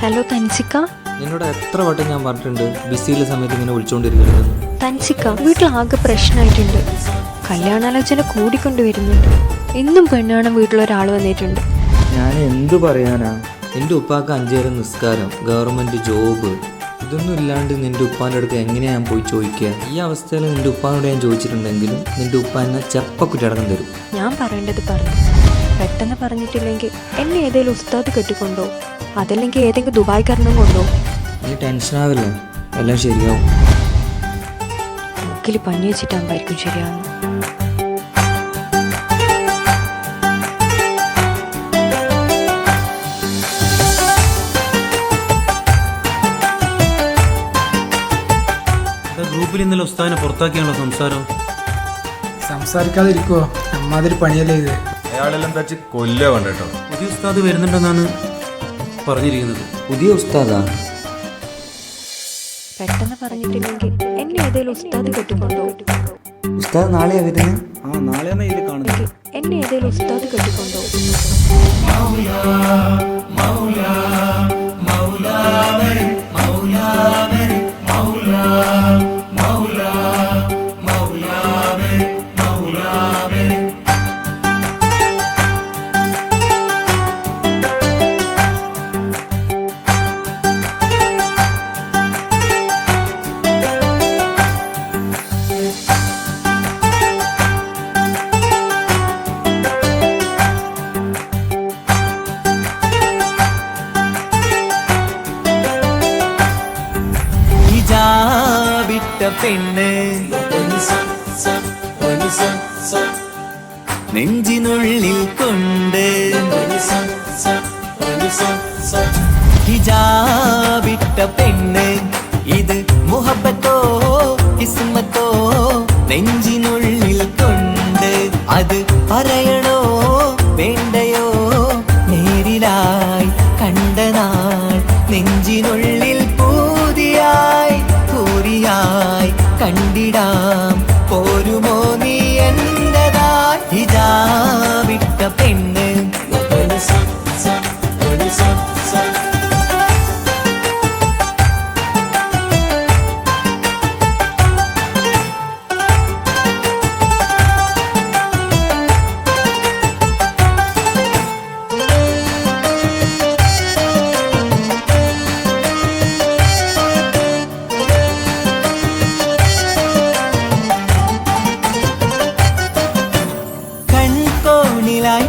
Hello തൻസിക്ക. നിന്നോട് എത്ര വട്ടം ഞാൻ പറഞ്ഞിട്ടുണ്ട് ബിസിയിലെ സമയത്ത് ഇങ്ങനെ വിളിച്ചോണ്ടിരിക്കരുത്. തൻസിക്ക, വീട്ടിലാകെ പ്രശ്നമായിട്ടുണ്ട്. കല്യാണാലോചന കൂടിക്കൊണ്ടുവരുന്നുണ്ട്. എന്നും പെണ്ണാണ് വീട്ടിലൊരാൾ വന്നിട്ടുണ്ട്. ഞാൻ എന്തു പറയാനാ? നിന്റെ ഉപ്പാക്ക് 5 നേരം നിസ്കാരം, ഗവൺമെന്റ് ജോബ്, ഇതൊന്നും ഇല്ലാണ്ട് നിന്റെ ഉപ്പാൻ്റെ അടുത്ത് എങ്ങനെയാ ഞാൻ പോയി ചോദിക്കുക? ഈ അവസ്ഥയിൽ നിന്റെ ഉപ്പാനോട് ഞാൻ ചോദിച്ചിട്ടുണ്ടെങ്കിലും നിന്റെ ഉപ്പ എന്നെ ചെപ്പക്കുറ്റടക്കം തരും. ഞാൻ പറയേണ്ടത് പറഞ്ഞു. പെട്ടെന്ന് പറഞ്ഞിട്ടില്ലെങ്കിൽ എന്നെ ഏതെങ്കിലും ഉസ്താദ് കെട്ടിക്കൊണ്ടോ, അതല്ലെങ്കിൽ ഏതെങ്കിലും ദുബായ്ക്കാരനും കൊണ്ടോ. നീ ടെൻഷനാവില്ലേ, എല്ലാം ശരിയാവും. മൂക്കിൽ പഞ്ഞി വെച്ചിട്ടാകുമ്പോഴായിരിക്കും ശരിയാവുന്നു. ഗ്രൂപ്പിൽ ഇന്നലെ ഉസ്താദിനെ പുറത്താക്കിയാണല്ലോ സംസാരം. സംസാരിക്കാതിരിക്കുവോ? അമ്മാതിരി പണിയല്ലേ ഇത്. അയാളെല്ലാം വെച്ച് കൊല്ല കണ്ടോ. പുതിയ ഉസ്താദ് വരുന്നുണ്ടെന്നാണ് പറഞ്ഞിരിക്കുന്നത്. പുതിയ ഉസ്താദാ? പെട്ടെന്ന് പറഞ്ഞിട്ടില്ലെങ്കിൽ എന്നെ ഏതെങ്കിലും ഉസ്താദ് കെട്ടിക്കൊണ്ടോ. ഉസ്താദ് നാളെയാ വരുന്നത്? നാളെയാണ് ഇതിൽ കാണുന്നത്. എന്നെ ഏതെങ്കിലും ഉസ്താദ് കെട്ടിക്കൊണ്ടോ. പെണ്ണ് നെഞ്ചിനുള്ളിൽ കൊണ്ട് ഹിജാബിട്ട പെണ്ണ്, ഇത് മുഹബത്തോ കിസ്മത്തോ നെഞ്ചിനുള്ളിൽ കൊണ്ട്. അത് പറയണോ വേണ്ടയോ, നേരിലായി കണ്ട നാൾ നെഞ്ചിനുള്ളിൽ പൂതിയായി പൂരിയായി കണ്ടിടാം. പോരുമോ നീ എന്റതാ ഹിജാബിട്ട പെണ്ണ്.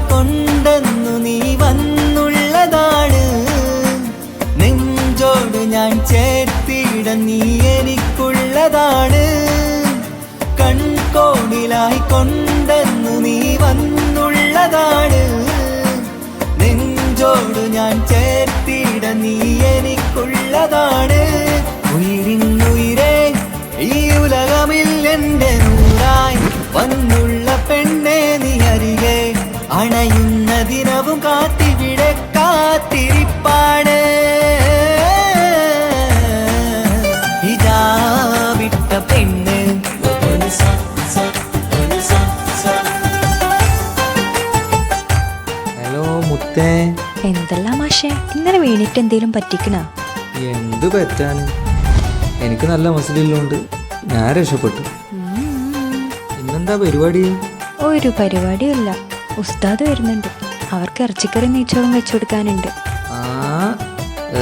കൊണ്ടെന്നു നീ വന്നുള്ളതാണ്, നെഞ്ചോട് ഞാൻ ചേർത്തിട നീ എനിക്കുള്ളതാണ്. കൺകോണിലായി കൊണ്ടെന്നു നീ വന്നുള്ളതാണ്, നെഞ്ചോട് ഞാൻ ചേർത്തിട നീ എനിക്കുള്ളതാണ്. ഉയിരിന്നുയിരേ ഈ ഉലകമിൽ എന്റെ നൂറായി വന്നുള്ള പെണ്ണെ നീ അരികെ അണയുന്ന ദിനവും കാത്തിവിടെ കാത്തിരിപ്പാണ്. ഹിജാബിട്ട പെണ്ണ്. ഹലോ മുത്തേ. എന്തെല്ലാം മാഷേ, ഇന്നലെ വീണിട്ട് എന്തേലും പറ്റിക്കണ? എന്ത് പറ്റാൻ, എനിക്ക് നല്ല മസിലുള്ളതുകൊണ്ട് ഞാൻ രക്ഷപ്പെട്ടു. ഇന്നെന്താ പരിപാടി? ഒരു പരിപാടിയല്ല, ഉസ്താദ് വരുന്നുണ്ട്. അവർക്ക് ഇറച്ചിക്കറി നെയ്ച്ചോറും വെച്ചു കൊടുക്കാനുണ്ട്. ആ,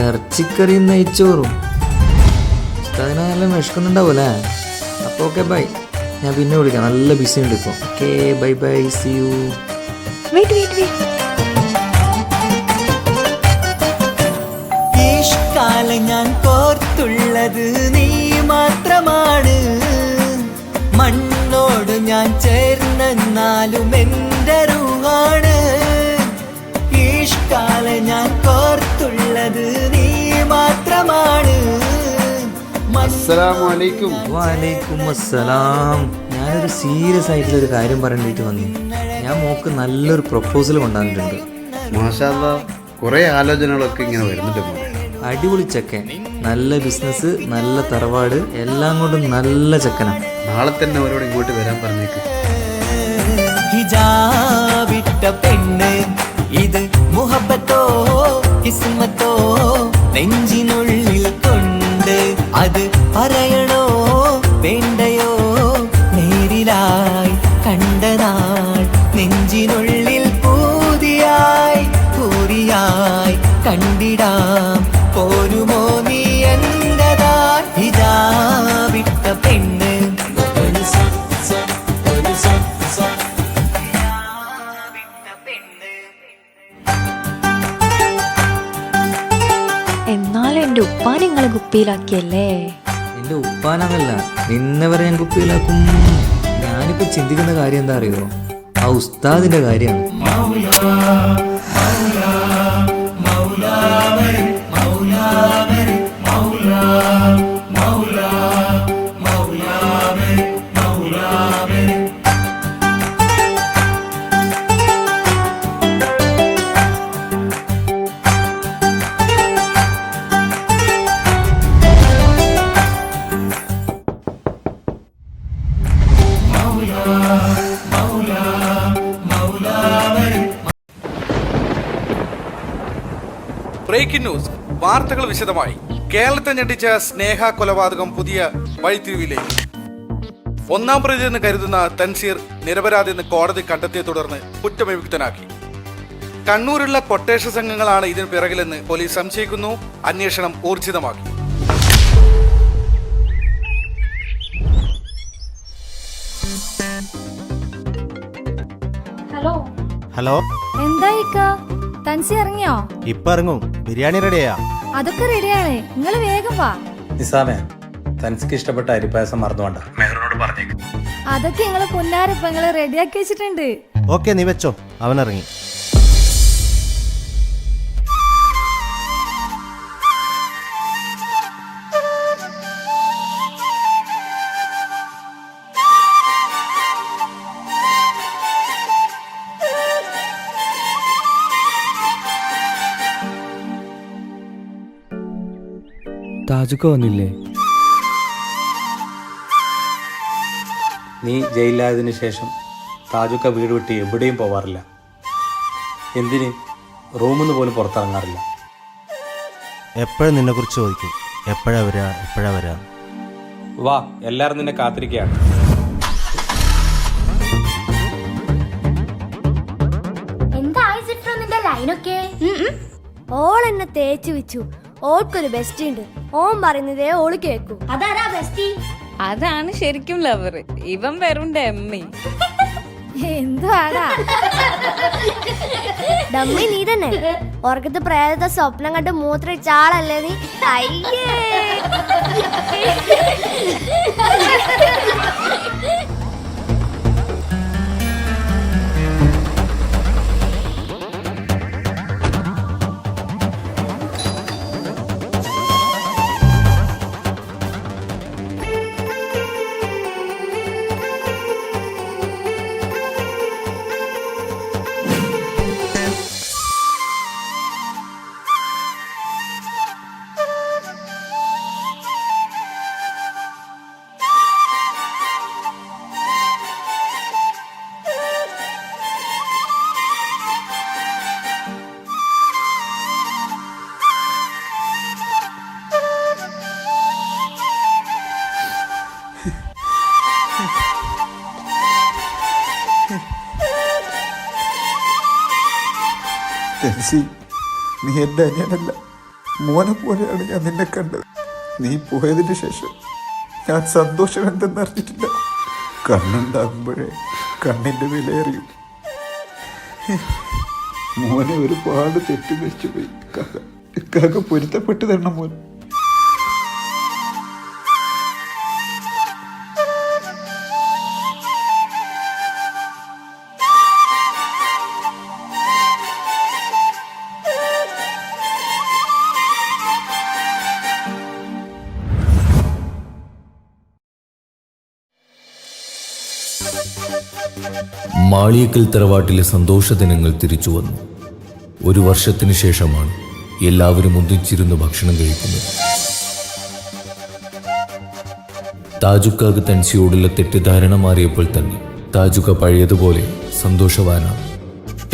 ഇറച്ചിക്കറിയും നെയ്ച്ചോറും. ഉസ്താദിനെ നല്ല വിശക്കുന്നുണ്ടാവൂലേ? അപ്പോൾ ഓക്കെ ബൈ, ഞാൻ പിന്നെ വിളിക്കാം. നല്ല ബിസി ഉണ്ട് ഇപ്പോൾ. Okay bye bye, see you. ഈഷ്കാലം ഞാൻ കോർത്തുള്ളത് നീ മാത്രമാണ്, മണ്ണോട് ഞാൻ ചേർന്നെന്നാലും എൻ്റെ റൂഹാണ്. ഈഷ്കാലം ഞാൻ കോർത്തുള്ളത് നീ മാത്രമാണ്. അസ്സലാമു അലൈക്കും. വലൈക്കും അസ്സലാം. ഞാനൊരു സീരിയസ് ആയിട്ടുള്ളൊരു കാര്യം പറയാനായിട്ട് വന്നു. ഞാൻ മോക്ക് നല്ലൊരു പ്രപ്പോസൽ കൊണ്ടുവന്നിട്ടുണ്ട്. മാഷാ അല്ലാഹ്, കുറേ ആലോചനകളൊക്കെ ഇങ്ങനെ വരുന്നുണ്ട് മോനെ. അടിപൊളി ചെക്കൻ, നല്ല ബിസിനസ്, നല്ല തറവാട്, എല്ലാം കൊണ്ടും നല്ല ചെക്കനാ. നാളെ തന്നെ അവരോട് ഇങ്ങോട്ട് വരാൻ പറഞ്ഞേക്ക്. ഹിജാബിട്ട പെണ്ണ്, ഇത് മുഹബത്തോ കിസ്മത്തോ നെഞ്ചിനുള്ളിൽ കൊണ്ട് അത് പറയണോ വേണ്ടയോ നേരിലായി കണ്ട നാൾ നെഞ്ചിനുള്ളിൽ പൂതിയായി പൂരിയായി കണ്ടിടാം പോരുമോ നീ എന്റതാ ഇതാ വിട്ട പെണ്ണ് എന്നാലും എൻ്റെ ഉപ്പാനെ നിങ്ങൾ കുപ്പിയിലാക്കിയല്ലേ? നിന്റെ ഉപ്പാനാന്നല്ല, നിന്നെ വരെ ഞാൻ കുപ്പിയിലാക്കും. ഞാനിപ്പോ ചിന്തിക്കുന്ന കാര്യം എന്താ അറിയോ? ആ ഉസ്താദിന്റെ കാര്യമാണ്. Breaking news. വാർത്തകൾ വിശദമായി. കേരളത്തെ ഞെട്ടിച്ച സ്നേഹ കൊലപാതകം പുതിയ വഴിത്തിരിവിലേക്ക്. 1-ാം പ്രതി എന്ന് കരുതുന്ന തൻസീർ നിരപരാധിയെന്ന് കോടതി കണ്ടെത്തിയെ തുടർന്ന് കുറ്റവിമുക്തനാക്കി. കണ്ണൂരുള്ള കൊട്ടേഷൻ സംഘങ്ങളാണ് ഇതിന് പിറകിലെന്ന് പോലീസ് സംശയിക്കുന്നു. അന്വേഷണം ഊർജിതമാക്കി. ഹലോ, എന്തായിക്ക തൻസി ഇറങ്ങിയോ? ഇപ്പൊ ഇറങ്ങും. ബിരിയാണി റെഡിയാ? അതൊക്കെ റെഡിയാണ്, നിങ്ങൾ വേഗം വാ. നിസാമേ, തനിക്ക് ഇഷ്ടപ്പെട്ട അരിപ്പായസം മറന്നുകൊണ്ട മെഹറിനോട് പറഞ്ഞേക്ക്. അതൊക്കെ നിങ്ങളെ പൊന്നാരിപ്പ നിങ്ങള് റെഡിയാക്കി വെച്ചിട്ടുണ്ട്. ഓക്കെ, നീ വെച്ചോ. അവൻ ഇറങ്ങി. താജുക്ക വന്നില്ലേ? നീ ജയിലിലായതിനു ശേഷം താജുക്ക വീട് വിട്ട് എവിടെയും പോവാറില്ല. എന്തിന് റൂമിൽ നിന്ന് പോലും പുറത്തിറങ്ങാറില്ല. എപ്പോഴും നിന്നെ കുറിച്ച് ചോദിക്കും. എപ്പോഴാ വരാ? വാ, എല്ലാരും നിന്നെ കാത്തിരിക്കുകയാണ്. ഓൾ എന്നെ തേച്ചു വെച്ചു. ഓൾക്കൊരു ബെസ്റ്റ് ഉണ്ട്. ഓൻ പറയുന്നതേ ഓള് കേക്കൂ. അതാരാ ബെസ്റ്റി? അതാണ് ശരിക്കും ലവർ. ഇവൻ വെറും ഡമ്മി. എന്തുവാടാ ഡമ്മി? നീ തന്നെ ഉറക്കത്ത് പ്രേതത്തെ സ്വപ്നം കണ്ട് മൂത്രയിച്ച ആളല്ലേ നീ? അയ്യേ, നീ എൻ്റെ അനിയനല്ല, മോനെ പോലെയാണ് ഞാൻ നിന്നെ കണ്ടത്. നീ പോയതിന് ശേഷം ഞാൻ സന്തോഷം എന്തെന്നറിഞ്ഞിട്ടില്ല. കണ്ണുണ്ടാകുമ്പോഴേ കണ്ണിൻ്റെ വിലയറിയും. മോനെ ഒരുപാട് തെറ്റിദ്ധരിച്ചു പോയി. കാക്ക പൊരുത്തപ്പെട്ട് തരണം മോൻ. മാളിയേക്കൽ തറവാട്ടിലെ സന്തോഷ ദിനങ്ങൾ തിരിച്ചു വന്നു. 1 വർഷത്തിന് ശേഷമാണ് എല്ലാവരും ഒന്നിച്ചിരുന്ന് ഭക്ഷണം കഴിക്കുന്നത്. താജുക്കാക്ക് തൻസിയോടുള്ള തെറ്റിദ്ധാരണ മാറിയപ്പോൾ തന്നെ താജുക്ക പഴയതുപോലെ സന്തോഷവാനാണ്.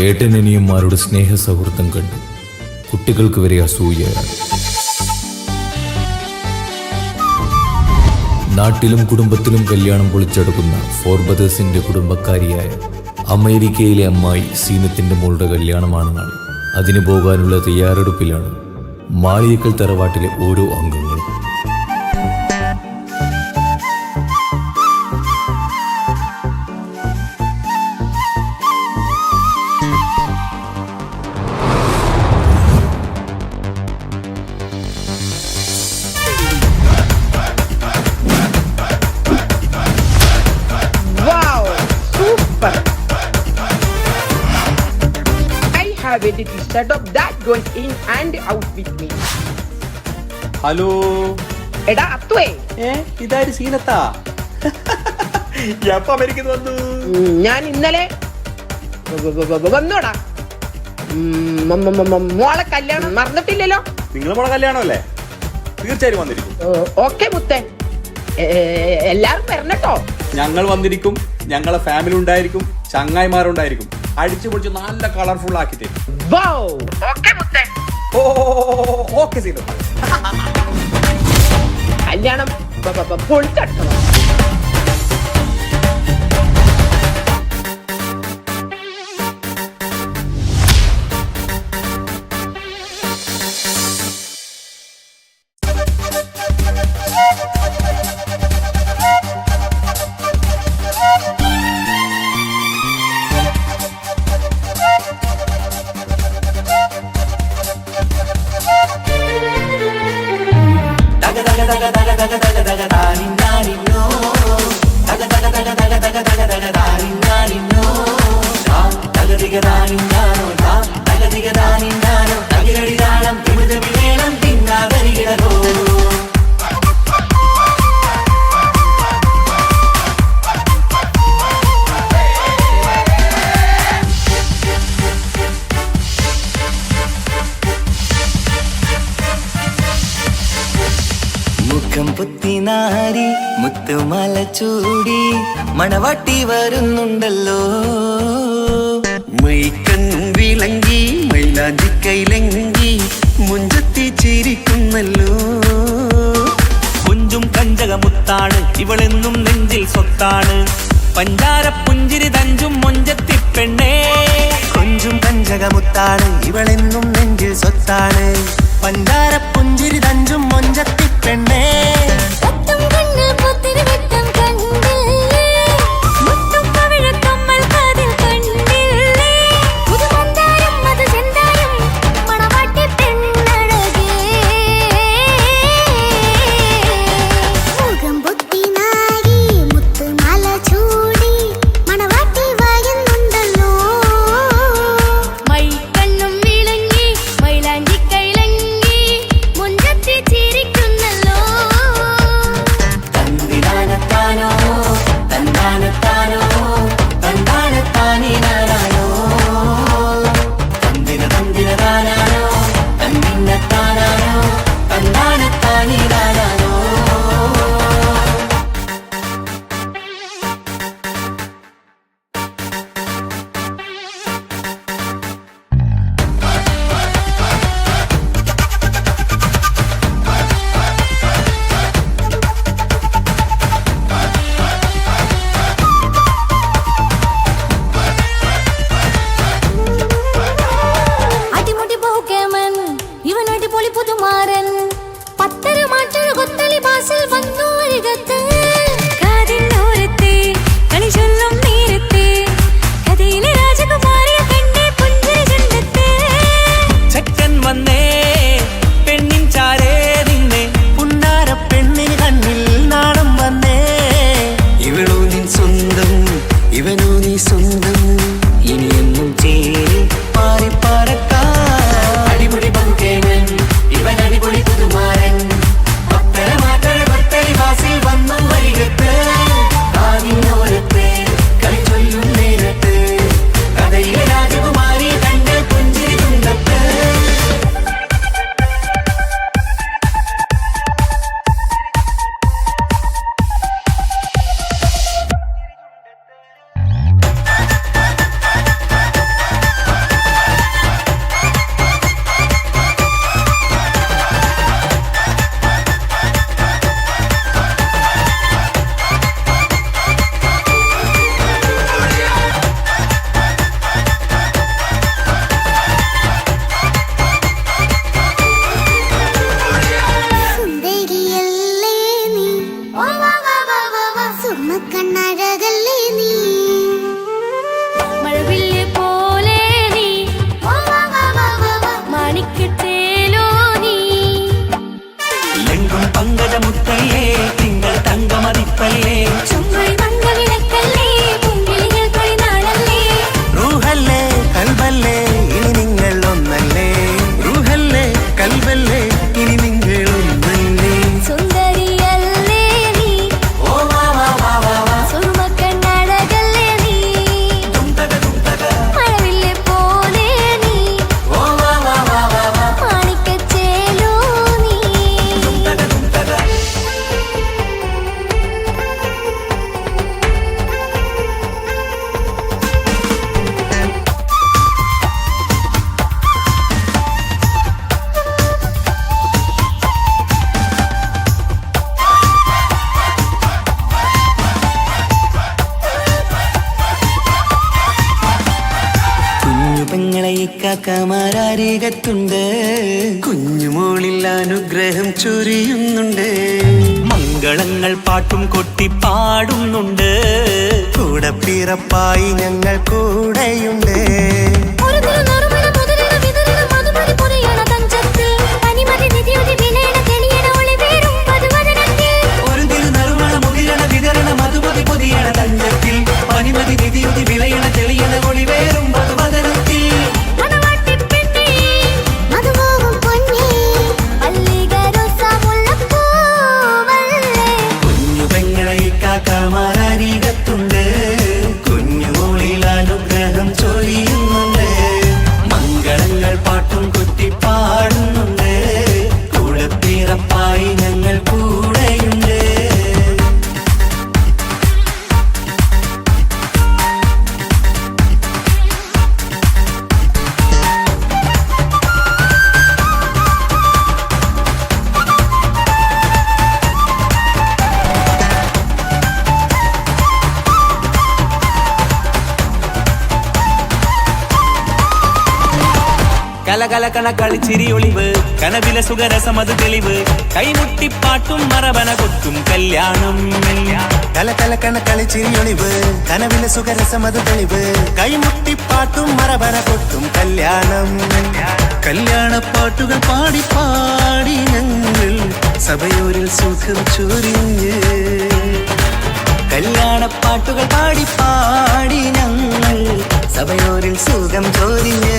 ഏട്ടനനിയന്മാരുടെ സ്നേഹ സൗഹൃദം കണ്ട് കുട്ടികൾക്ക് വരെ അസൂയയാണ്. നാട്ടിലും കുടുംബത്തിലും കല്യാണം പൊളിച്ചെടുക്കുന്ന ഫോർബദേഴ്സിന്റെ കുടുംബക്കാരിയായ അമേരിക്കയിലെ അമ്മായി സീനത്തിന്റെ മോളുടെ കല്യാണമാണ് നാളെ. അതിന് പോകാനുള്ള തയ്യാറെടുപ്പിലാണ് മാളിയേക്കൽ തറവാട്ടിലെ ഓരോ അംഗങ്ങളും. ഹലോ എടാ അത്തുവേ, ഇതാര് സീനത്താ? എപ്പ അമേരിക്കയിൽ വന്നു? ഞാൻ ഇന്നലെ വന്നോടാ. മോളെ കല്യാണം മറന്നിട്ടില്ലല്ലോ. നിങ്ങളെ മോളെ കല്യാണമല്ലേ? തീർച്ചയായും വന്നിരിക്കും. ഓക്കെ മുത്തേ, എല്ലാരും വരണട്ടോ. ഞങ്ങൾ വന്നിരിക്കും. ഞങ്ങളെ ഫാമിലി ഉണ്ടായിരിക്കും, ചങ്ങായിമാരുണ്ടായിരിക്കും. അടിച്ചു പൊളിച്ച് നല്ല കളർഫുൾ ആക്കി തരും. ഓക്കെ മുത്തേ. ഓക്കെ സീനോ. കല്യാണം പൊളിച്ചോ. മുഖം പുത്തിനാരി മുത്തുമാല ചൂടി മണവാട്ടി വരുന്നുണ്ടല്ലോ. മൈക്കണ്ണും വിളങ്ങി മൈലാഞ്ചി കൈലങ്കി മുഞ്ചത്തി ചിരിക്കുന്നല്ലോ. കുഞ്ചും കഞ്ചകമുത്താണ് ഇവളെന്നും നെഞ്ചിൽ സ്വത്താണ്. പഞ്ചാര പുഞ്ചിരി തഞ്ചും മൊഞ്ചത്തി പെണ്ണേ. കൊഞ്ചും കഞ്ചകമുത്താണ് ഇവളെന്നും നെഞ്ചിൽ സ്വത്താണ്. പഞ്ചാര പുഞ്ചിരി തഞ്ചും മൊഞ്ചത്തി പെണ്ണേ. ഇക്കാക്കമാരരികത്തുണ്ട്. കുഞ്ഞുമോളിൽ അനുഗ്രഹം ചൊരിയുന്നുണ്ട്. മംഗളങ്ങൾ പാട്ടും കൊട്ടി പാടുന്നുണ്ട്. കൂടെ പിറപ്പായി ഞങ്ങൾ കൂടെയുണ്ട്. ഒരു തിരുനറുമണ മുകിരണ വിതരണ മധുമതി പൊതിയണ തഞ്ചത്തിൽ പനിമതി നിധിയുതി വിളയണ തെളിയണ ഒളിവേറും മധുവദനത്തിൽ. കുഞ്ഞു പെങ്ങളെ ഇക്കാക്കമാരരികത്തുണ്ട്. കുഞ്ഞുമോളിൽ അനുഗ്രഹം ചൊരിയുന്നുണ്ട്. മംഗളങ്ങൾ പാട്ടും കുത്തി പാടുന്നുണ്ട്. കൂടെ പിറപ്പായി ഞങ്ങൾ കൂടെയുണ്ട്. കലകലകണ കളിച്ചിരി ഒളിവ് കനവിലെ സുഖരസമത് തെളിവ് കൈമുട്ടിപ്പാട്ടും മറവന കൊത്തും കല്യാണം. കലകലകണ കളിച്ചിരിയൊളിവ് കനവിലെ സുഖരസമത് തെളിവ് കൈമുട്ടിപ്പാട്ടും മറവന കൊട്ടും കല്യാണം. കല്യാണപ്പാട്ടുകൾ പാടി പാടി ഞങ്ങൾ സഭയോരിൽ സുഖം ചൊരിഞ്ഞ്. കല്യാണപ്പാട്ടുകൾ പാടി പാടി ഞങ്ങൾ സഭയോരിൽ സുഖം ചൊരിഞ്ഞ്.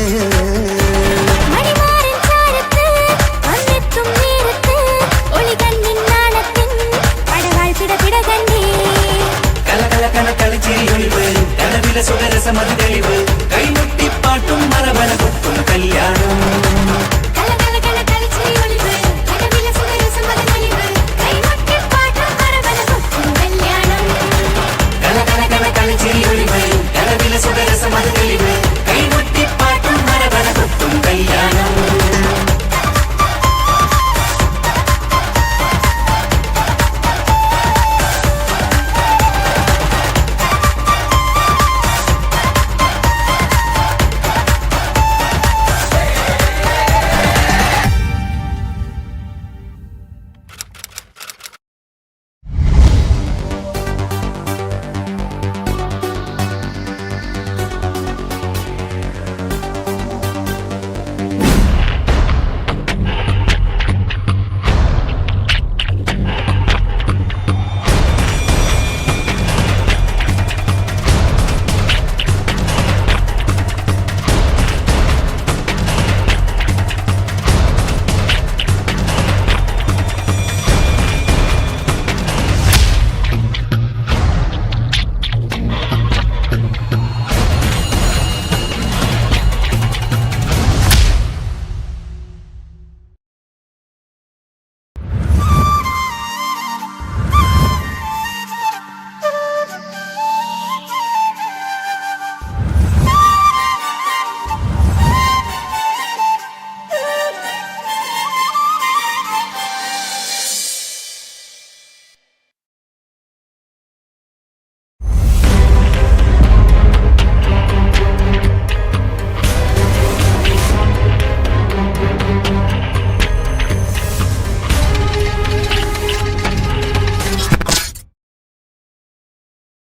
കലകലകണ കളിച്ചിരിയൊളിവ് കനവിലെ സുഖരസമത് തെളിവ് കൈമുട്ടിപ്പാട്ടും മറവന കൊട്ടും കല്യാണം.